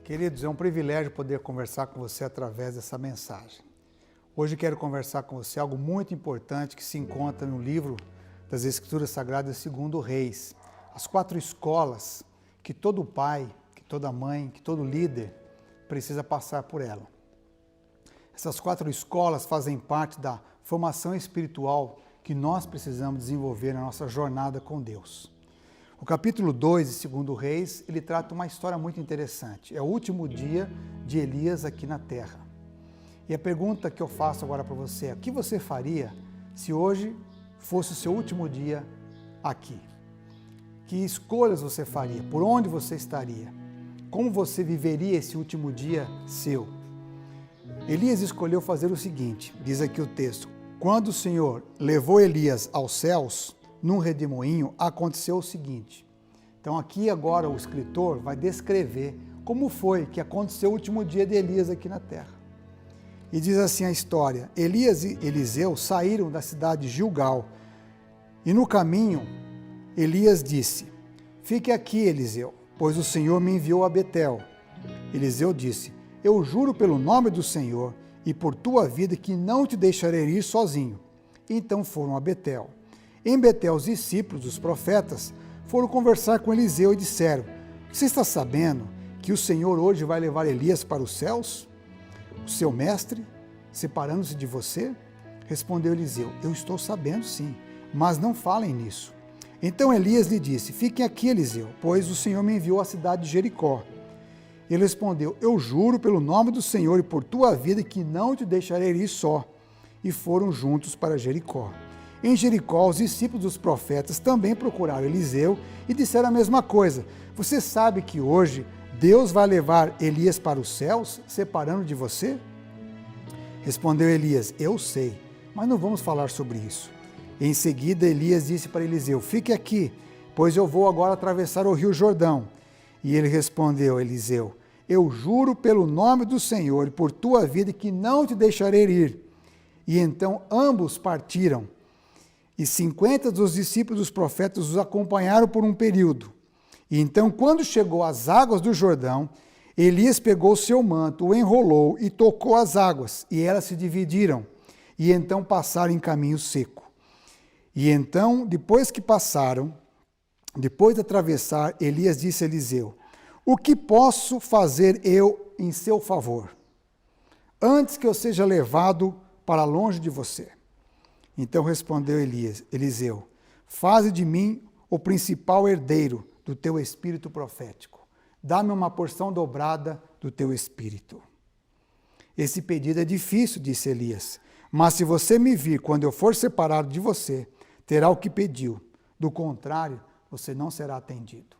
Queridos, é um privilégio poder conversar com você através dessa mensagem. Hoje quero conversar com você algo muito importante que se encontra no livro das Escrituras Sagradas segundo Reis. As 4 escolas que todo pai, que toda mãe, que todo líder precisa passar por ela. Essas 4 escolas fazem parte da formação espiritual que nós precisamos desenvolver na nossa jornada com Deus. O capítulo 2 de 2 Reis, ele trata uma história muito interessante. É o último dia de Elias aqui na terra. E a pergunta que eu faço agora para você é: o que você faria se hoje fosse o seu último dia aqui? Que escolhas você faria? Por onde você estaria? Como você viveria esse último dia seu? Elias escolheu fazer o seguinte, diz aqui o texto: quando o Senhor levou Elias aos céus, num redemoinho, aconteceu o seguinte. Então aqui agora o escritor vai descrever como foi que aconteceu o último dia de Elias aqui na terra. E diz assim a história: Elias e Eliseu saíram da cidade de Gilgal, e no caminho Elias disse: fique aqui, Eliseu, pois o Senhor me enviou a Betel. Eliseu disse: eu juro pelo nome do Senhor e por tua vida que não te deixarei ir sozinho. Então foram a Betel. Em Betel, os discípulos dos profetas foram conversar com Eliseu e disseram: você está sabendo que o Senhor hoje vai levar Elias para os céus? O seu mestre, separando-se de você? Respondeu Eliseu: eu estou sabendo sim, mas não falem nisso. Então Elias lhe disse: fiquem aqui, Eliseu, pois o Senhor me enviou à cidade de Jericó. Ele respondeu: eu juro pelo nome do Senhor e por tua vida que não te deixarei ir só. E foram juntos para Jericó. Em Jericó, os discípulos dos profetas também procuraram Eliseu e disseram a mesma coisa: você sabe que hoje Deus vai levar Elias para os céus, separando de você? Respondeu Elias: eu sei, mas não vamos falar sobre isso. Em seguida, Elias disse para Eliseu: fique aqui, pois eu vou agora atravessar o rio Jordão. E ele respondeu: Eliseu, eu juro pelo nome do Senhor e por tua vida que não te deixarei ir. E então ambos partiram. E 50 dos discípulos dos profetas os acompanharam por um período. E então, quando chegou às águas do Jordão, Elias pegou o seu manto, o enrolou e tocou as águas, e elas se dividiram, e então passaram em caminho seco. E então, depois que passaram, depois de atravessar, Elias disse a Eliseu: o que posso fazer eu em seu favor, antes que eu seja levado para longe de você? Então respondeu Eliseu: faze de mim o principal herdeiro do teu espírito profético. Dá-me uma porção dobrada do teu espírito. Esse pedido é difícil, disse Elias, mas se você me vir quando eu for separado de você, terá o que pediu. Do contrário, você não será atendido.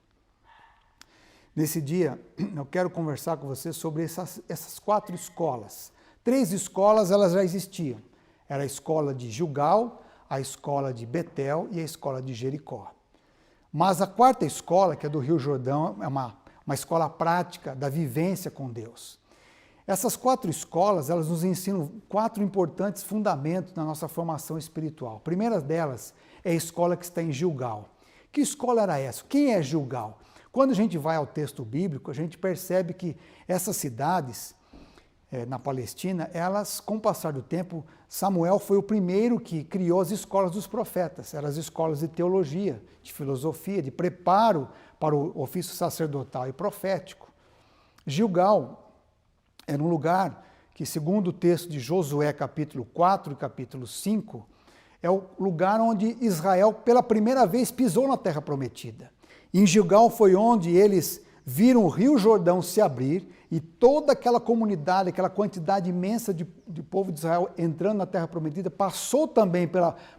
Nesse dia, eu quero conversar com você sobre essas 4 escolas. 3 escolas, elas já existiam. Era a escola de Gilgal, a escola de Betel e a escola de Jericó. Mas a 4ª escola, que é do Rio Jordão, é uma escola prática da vivência com Deus. Essas 4 escolas, elas nos ensinam 4 importantes fundamentos na nossa formação espiritual. A primeira delas é a escola que está em Gilgal. Que escola era essa? Quem é Gilgal? Quando a gente vai ao texto bíblico, a gente percebe que essas cidades na Palestina, elas, com o passar do tempo, Samuel foi o primeiro que criou as escolas dos profetas. Eram as escolas de teologia, de filosofia, de preparo para o ofício sacerdotal e profético. Gilgal era um lugar que, segundo o texto de Josué, capítulo 4 e capítulo 5, é o lugar onde Israel, pela primeira vez, pisou na terra prometida. Em Gilgal foi onde eles viram o rio Jordão se abrir e toda aquela comunidade, aquela quantidade imensa de povo de Israel entrando na terra prometida, passou também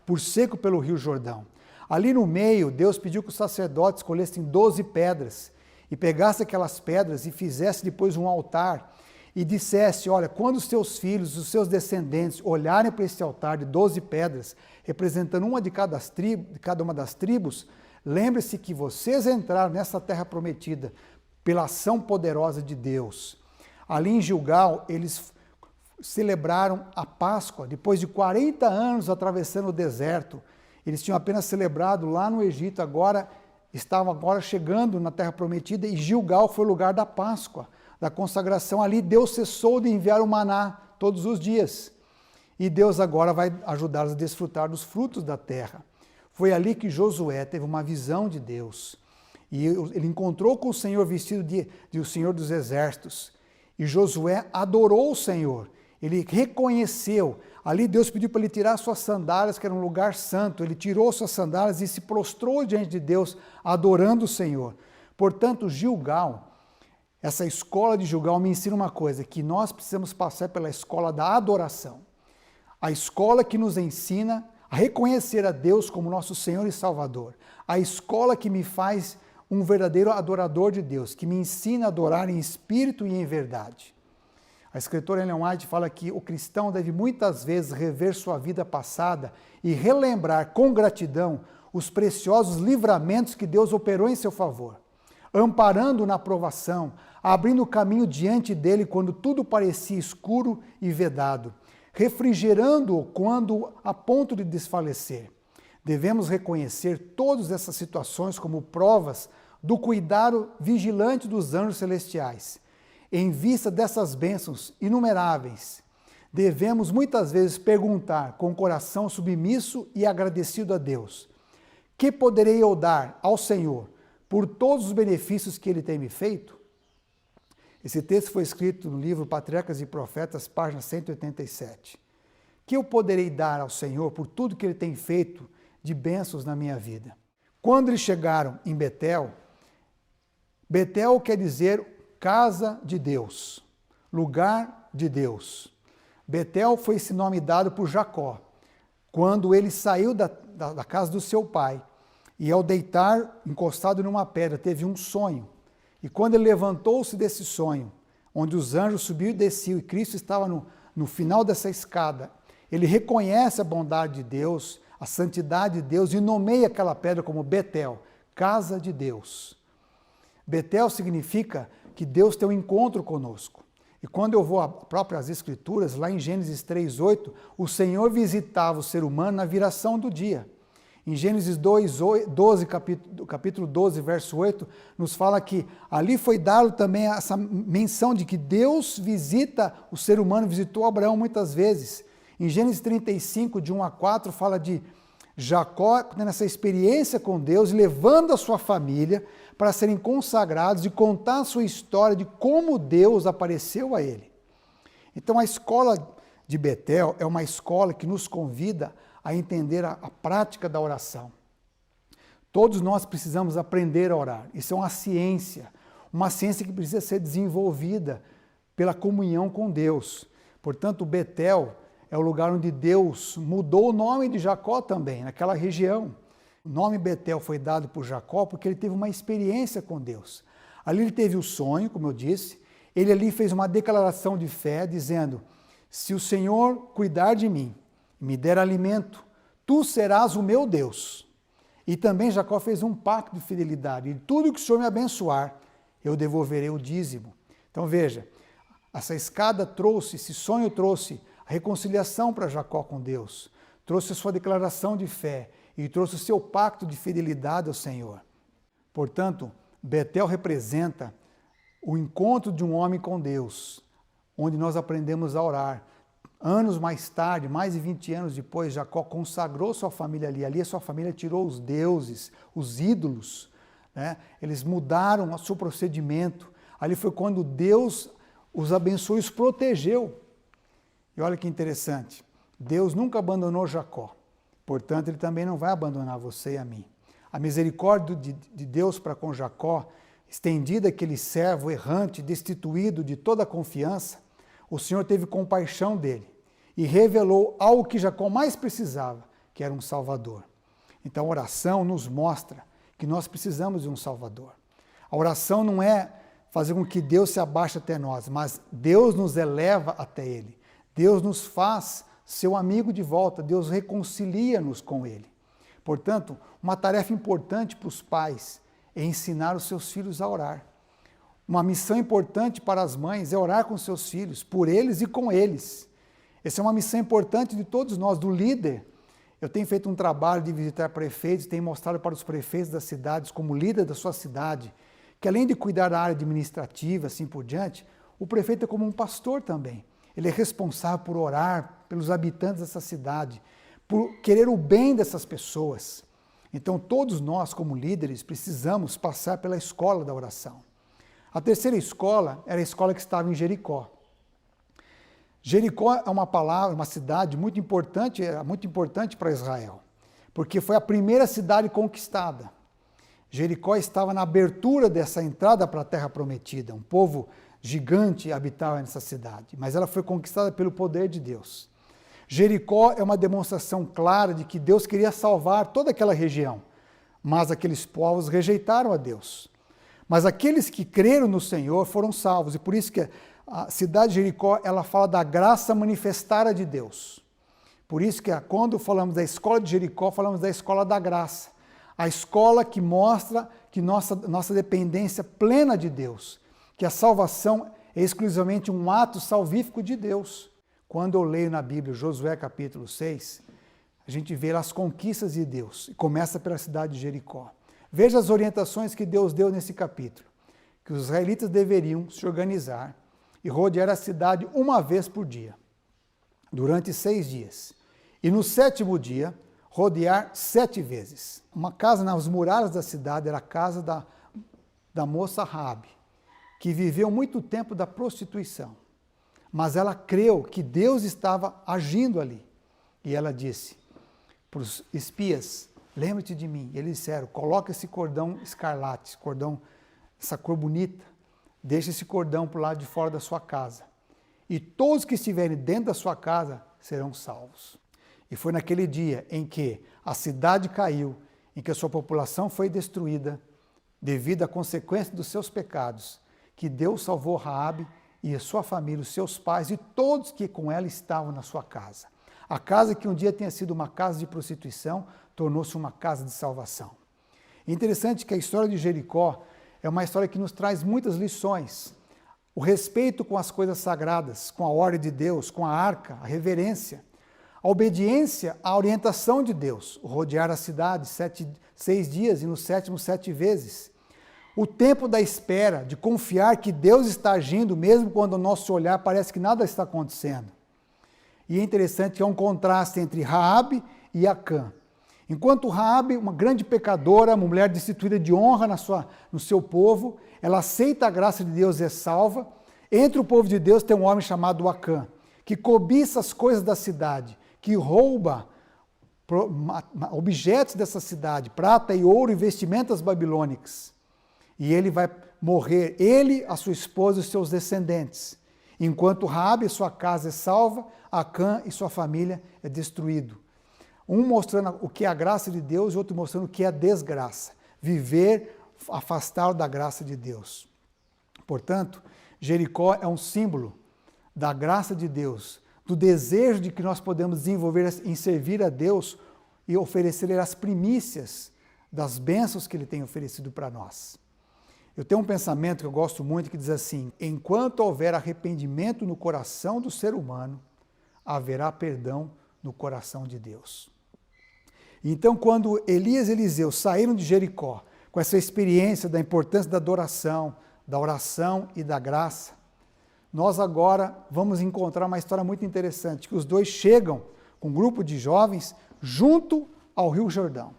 por seco pelo rio Jordão. Ali no meio, Deus pediu que os sacerdotes escolhessem 12 pedras e pegassem aquelas pedras e fizessem depois um altar e dissesse: olha, quando os teus filhos, os seus descendentes olharem para esse altar de 12 pedras, representando uma de cada uma das tribos, lembre-se que vocês entraram nessa terra prometida pela ação poderosa de Deus. Ali em Gilgal, eles celebraram a Páscoa, depois de 40 anos atravessando o deserto. Eles tinham apenas celebrado lá no Egito, estavam agora chegando na Terra Prometida, e Gilgal foi o lugar da Páscoa. da consagração, ali Deus cessou de enviar o maná todos os dias. E Deus agora vai ajudá-los a desfrutar dos frutos da terra. Foi ali que Josué teve uma visão de Deus. E ele encontrou com o Senhor vestido de o Senhor dos Exércitos. E Josué adorou o Senhor. Ele reconheceu. Ali Deus pediu para ele tirar suas sandálias, que era um lugar santo. Ele tirou suas sandálias e se prostrou diante de Deus, adorando o Senhor. Portanto, Gilgal, essa escola de Gilgal me ensina uma coisa, que nós precisamos passar pela escola da adoração. A escola que nos ensina a reconhecer a Deus como nosso Senhor e Salvador. A escola que me faz um verdadeiro adorador de Deus, que me ensina a adorar em espírito e em verdade. A escritora Ellen White fala que o cristão deve muitas vezes rever sua vida passada e relembrar com gratidão os preciosos livramentos que Deus operou em seu favor, amparando na provação, abrindo o caminho diante dele quando tudo parecia escuro e vedado, refrigerando-o quando a ponto de desfalecer. Devemos reconhecer todas essas situações como provas do cuidado vigilante dos anjos celestiais. Em vista dessas bênçãos inumeráveis, devemos muitas vezes perguntar com o coração submisso e agradecido a Deus: que poderei eu dar ao Senhor por todos os benefícios que Ele tem me feito? Esse texto foi escrito no livro Patriarcas e Profetas, página 187. Que eu poderei dar ao Senhor por tudo que Ele tem feito de bênçãos na minha vida? Quando eles chegaram em Betel, Betel quer dizer casa de Deus, lugar de Deus. Betel foi esse nome dado por Jacó, quando ele saiu da casa do seu pai e ao deitar encostado numa pedra teve um sonho. E quando ele levantou-se desse sonho, onde os anjos subiam e desciam e Cristo estava no final dessa escada, ele reconhece a bondade de Deus, a santidade de Deus e nomeia aquela pedra como Betel, casa de Deus. Betel significa que Deus tem um encontro conosco. E quando eu vou às próprias Escrituras, lá em Gênesis 3:8, o Senhor visitava o ser humano na viração do dia. Em Gênesis 12, capítulo 12, verso 8, nos fala que ali foi dado também essa menção de que Deus visita o ser humano, visitou Abraão muitas vezes. Em Gênesis 35, de 1 a 4, fala de Jacó tendo essa experiência com Deus, levando a sua família para serem consagrados e contar a sua história de como Deus apareceu a ele. Então a escola de Betel é uma escola que nos convida a entender a prática da oração. Todos nós precisamos aprender a orar. Isso é uma ciência que precisa ser desenvolvida pela comunhão com Deus. Portanto, Betel é o lugar onde Deus mudou o nome de Jacó também, naquela região. O nome Betel foi dado por Jacó porque ele teve uma experiência com Deus. Ali ele teve o sonho, como eu disse, ele ali fez uma declaração de fé, dizendo: se o Senhor cuidar de mim, me der alimento, tu serás o meu Deus. E também Jacó fez um pacto de fidelidade, e tudo que o Senhor me abençoar, eu devolverei o dízimo. Então veja, essa escada trouxe, esse sonho trouxe a reconciliação para Jacó com Deus, trouxe a sua declaração de fé e trouxe o seu pacto de fidelidade ao Senhor. Portanto, Betel representa o encontro de um homem com Deus, onde nós aprendemos a orar. Anos mais tarde, mais de 20 anos depois, Jacó consagrou sua família ali. Ali a sua família tirou os deuses, os ídolos, né? Eles mudaram o seu procedimento. Ali foi quando Deus os abençoou e os protegeu. E olha que interessante, Deus nunca abandonou Jacó, portanto ele também não vai abandonar você e a mim. A misericórdia de Deus para com Jacó, estendida àquele servo errante, destituído de toda a confiança, o Senhor teve compaixão dele e revelou algo que Jacó mais precisava, que era um Salvador. Então a oração nos mostra que nós precisamos de um Salvador. A oração não é fazer com que Deus se abaixe até nós, mas Deus nos eleva até Ele. Deus nos faz seu amigo de volta, Deus reconcilia-nos com Ele. Portanto, uma tarefa importante para os pais é ensinar os seus filhos a orar. Uma missão importante para as mães é orar com seus filhos, por eles e com eles. Essa é uma missão importante de todos nós, do líder. Eu tenho feito um trabalho de visitar prefeitos, tenho mostrado para os prefeitos das cidades, como líder da sua cidade, que além de cuidar da área administrativa, assim por diante, o prefeito é como um pastor também. Ele é responsável por orar pelos habitantes dessa cidade, por querer o bem dessas pessoas. Então, todos nós, como líderes, precisamos passar pela escola da oração. A terceira escola era a escola que estava em Jericó. Jericó é uma palavra, uma cidade muito importante para Israel, porque foi a primeira cidade conquistada. Jericó estava na abertura dessa entrada para a Terra Prometida. Um povo gigante habitava nessa cidade, mas ela foi conquistada pelo poder de Deus. Jericó é uma demonstração clara de que Deus queria salvar toda aquela região, mas aqueles povos rejeitaram a Deus. Mas aqueles que creram no Senhor foram salvos, e por isso que a cidade de Jericó, ela fala da graça manifestada de Deus. Por isso que quando falamos da escola de Jericó, falamos da escola da graça. A escola que mostra que nossa dependência plena de Deus, que a salvação é exclusivamente um ato salvífico de Deus. Quando eu leio na Bíblia Josué capítulo 6, a gente vê as conquistas de Deus, e começa pela cidade de Jericó. Veja as orientações que Deus deu nesse capítulo, que os israelitas deveriam se organizar e rodear a cidade uma vez por dia, durante 6 dias. E no 7º dia, rodear 7 vezes. Uma casa nas muralhas da cidade era a casa da moça Raabe, que viveu muito tempo da prostituição. Mas ela creu que Deus estava agindo ali. E ela disse para os espias, lembre-te de mim. E eles disseram, coloca esse cordão escarlate, essa cor bonita, deixa esse cordão para o lado de fora da sua casa. E todos que estiverem dentro da sua casa serão salvos. E foi naquele dia em que a cidade caiu, em que a sua população foi destruída, devido à consequência dos seus pecados, que Deus salvou Raabe e a sua família, os seus pais e todos que com ela estavam na sua casa. A casa que um dia tinha sido uma casa de prostituição, tornou-se uma casa de salvação. É interessante que a história de Jericó é uma história que nos traz muitas lições. O respeito com as coisas sagradas, com a ordem de Deus, com a arca, a reverência, a obediência à orientação de Deus, rodear a cidade 6 dias e no 7º 7 vezes. O tempo da espera, de confiar que Deus está agindo, mesmo quando o nosso olhar parece que nada está acontecendo. E é interessante que há um contraste entre Raabe e Acã. Enquanto Raabe, uma grande pecadora, uma mulher destituída de honra no seu povo, ela aceita a graça de Deus e é salva. Entre o povo de Deus tem um homem chamado Acã, que cobiça as coisas da cidade, que rouba objetos dessa cidade, prata e ouro e vestimentas babilônicas. E ele vai morrer, ele, a sua esposa e os seus descendentes. Enquanto Raabe e sua casa é salva, Acã e sua família é destruído. Um mostrando o que é a graça de Deus e outro mostrando o que é a desgraça. Viver afastado da graça de Deus. Portanto, Jericó é um símbolo da graça de Deus, do desejo de que nós podemos desenvolver em servir a Deus e oferecer as primícias das bênçãos que Ele tem oferecido para nós. Eu tenho um pensamento que eu gosto muito que diz assim, enquanto houver arrependimento no coração do ser humano, haverá perdão no coração de Deus. Então, quando Elias e Eliseu saíram de Jericó, com essa experiência da importância da adoração, da oração e da graça, nós agora vamos encontrar uma história muito interessante, que os dois chegam com um grupo de jovens junto ao Rio Jordão.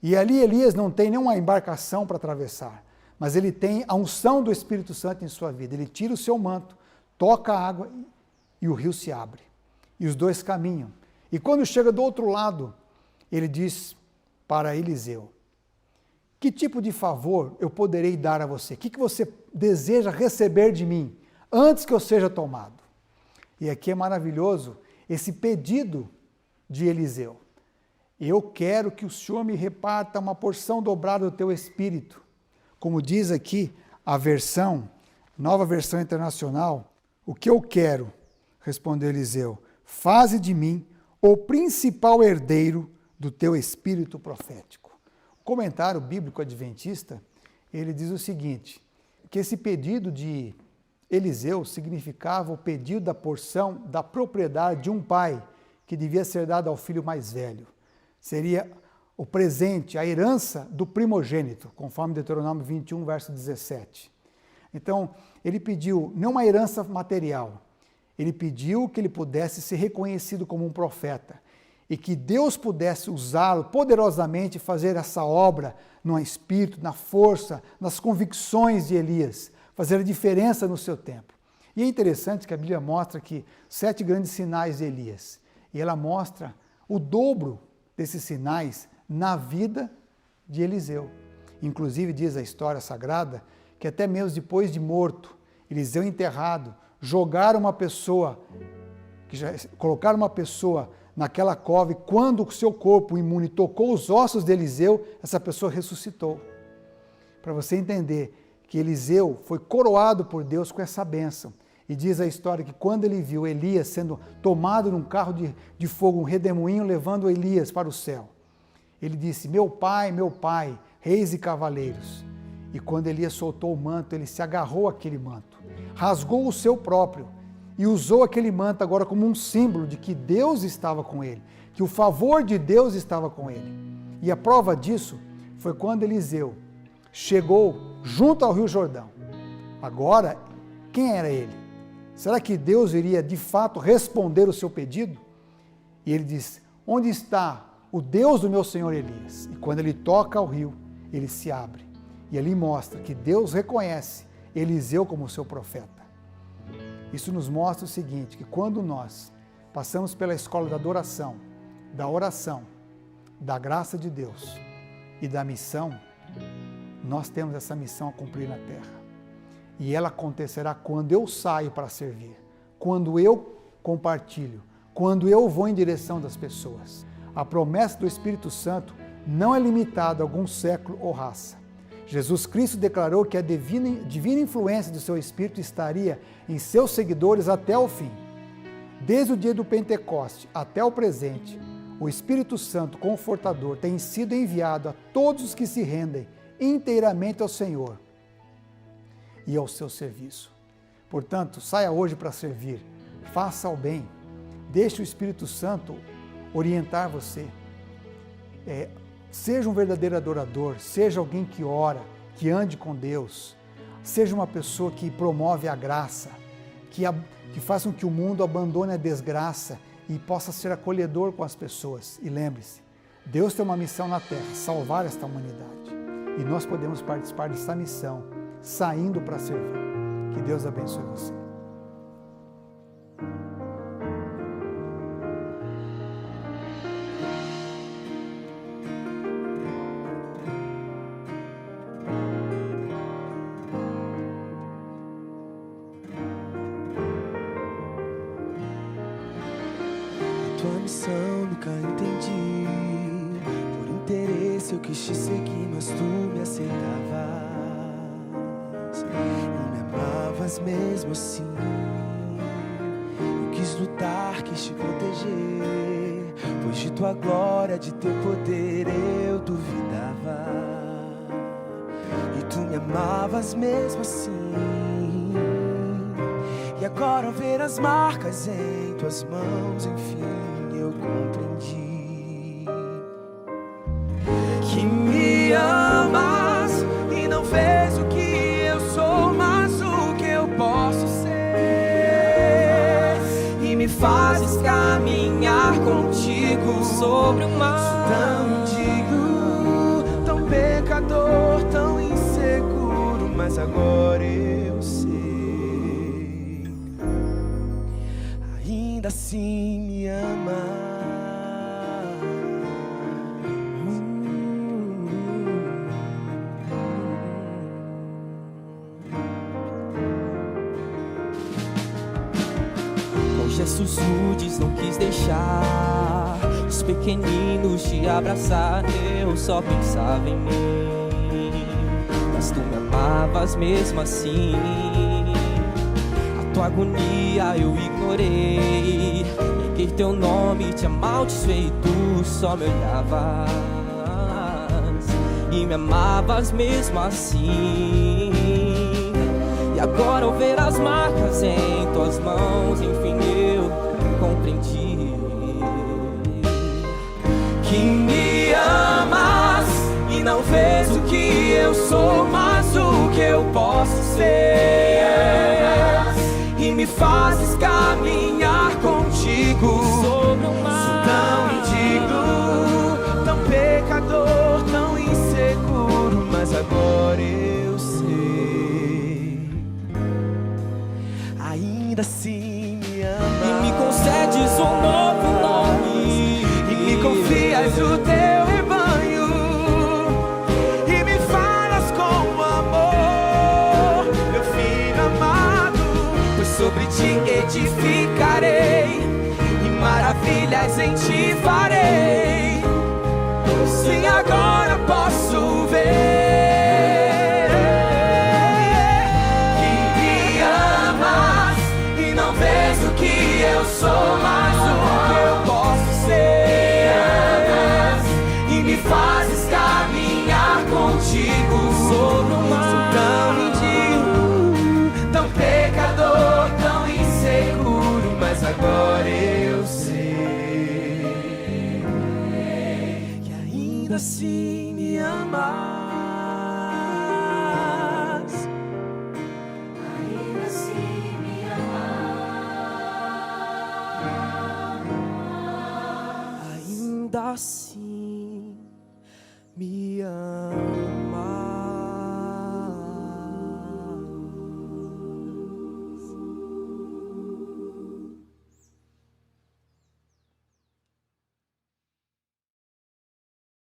E ali Elias não tem nenhuma embarcação para atravessar, mas ele tem a unção do Espírito Santo em sua vida. Ele tira o seu manto, toca a água e o rio se abre. E os dois caminham. E quando chega do outro lado, ele diz para Eliseu, que tipo de favor eu poderei dar a você? O que você deseja receber de mim antes que eu seja tomado? E aqui é maravilhoso esse pedido de Eliseu. Eu quero que o Senhor me reparta uma porção dobrada do teu espírito. Como diz aqui a nova versão internacional, o que eu quero, respondeu Eliseu, faze de mim o principal herdeiro do teu espírito profético. O comentário bíblico adventista, ele diz o seguinte, que esse pedido de Eliseu significava o pedido da porção da propriedade de um pai que devia ser dada ao filho mais velho. Seria o presente, a herança do primogênito, conforme Deuteronômio 21, verso 17. Então, ele pediu não uma herança material, ele pediu que ele pudesse ser reconhecido como um profeta e que Deus pudesse usá-lo poderosamente e fazer essa obra no espírito, na força, nas convicções de Elias, fazer a diferença no seu tempo. E é interessante que a Bíblia mostra que 7 grandes sinais de Elias, e ela mostra o dobro desses sinais na vida de Eliseu. Inclusive diz a história sagrada que até mesmo depois de morto, Eliseu enterrado, colocaram uma pessoa naquela cova, e quando o seu corpo imune tocou os ossos de Eliseu, essa pessoa ressuscitou. Para você entender que Eliseu foi coroado por Deus com essa bênção. E diz a história que quando ele viu Elias sendo tomado num carro de fogo, um redemoinho levando Elias para o céu, ele disse: meu pai, reis e cavaleiros. E quando Elias soltou o manto, ele se agarrou àquele manto, rasgou o seu próprio e usou aquele manto agora como um símbolo de que Deus estava com ele, que o favor de Deus estava com ele. E a prova disso foi quando Eliseu chegou junto ao Rio Jordão. Agora, quem era ele? Será que Deus iria de fato responder o seu pedido? E ele diz: onde está o Deus do meu senhor Elias? E quando ele toca ao rio, ele se abre. E ali mostra que Deus reconhece Eliseu como seu profeta. Isso nos mostra o seguinte, que quando nós passamos pela escola da adoração, da oração, da graça de Deus e da missão, nós temos essa missão a cumprir na terra. E ela acontecerá quando eu saio para servir, quando eu compartilho, quando eu vou em direção das pessoas. A promessa do Espírito Santo não é limitada a algum século ou raça. Jesus Cristo declarou que a divina influência do seu Espírito estaria em seus seguidores até o fim. Desde o dia do Pentecoste até o presente, o Espírito Santo Confortador tem sido enviado a todos os que se rendem inteiramente ao Senhor e ao seu serviço. Portanto, saia hoje para servir, faça o bem, deixe o Espírito Santo orientar você. Seja um verdadeiro adorador, seja alguém que ora, que ande com Deus, seja uma pessoa que promove a graça, que faça com que o mundo abandone a desgraça e possa ser acolhedor com as pessoas. E lembre-se, Deus tem uma missão na terra, salvar esta humanidade. E nós podemos participar dessa missão, saindo para servir. Que Deus abençoe você. Tua missão nunca entendi. Por interesse eu quis te seguir, mas tu me aceitabas e me amavas mesmo assim. Eu quis lutar, quis te proteger, pois de tua glória, de teu poder eu duvidava. E tu me amavas mesmo assim. E agora ao ver as marcas em tuas mãos, enfim eu compreendi que me amas e não vês o que eu sou, mas o que eu posso ser, e me fazes caminhar contigo sobre o mar. Tão indigno, tão pecador, tão inseguro, mas agora eu sei, ainda assim me ama. Com gestos rudes não quis deixar os pequeninos te abraçar. Eu só pensava em mim, mas tu me amavas mesmo assim. Tua agonia eu ignorei, neguei teu nome, te amaldiçoei, tu só me olhavas e me amavas mesmo assim. E agora ao ver as marcas em tuas mãos, enfim eu compreendi que me ama não vês o que eu sou, mas o que eu posso ser. E me fazes caminhar contigo sobre um mar. Tão indigno, tão pecador, tão inseguro, mas agora eu sei. Ainda assim me amas e me concedes um novo nome, e me confias o teu rebanho, e me falas com amor, meu filho amado, pois sobre ti edificarei e maravilhas em ti farei. Sim, agora posso ver eu sou mais o que eu posso ser, e me fazes caminhar contigo sobre o mar. Sou tão indigno, tão pecador, tão inseguro, mas agora eu sei que ainda assim me amas. Ainda assim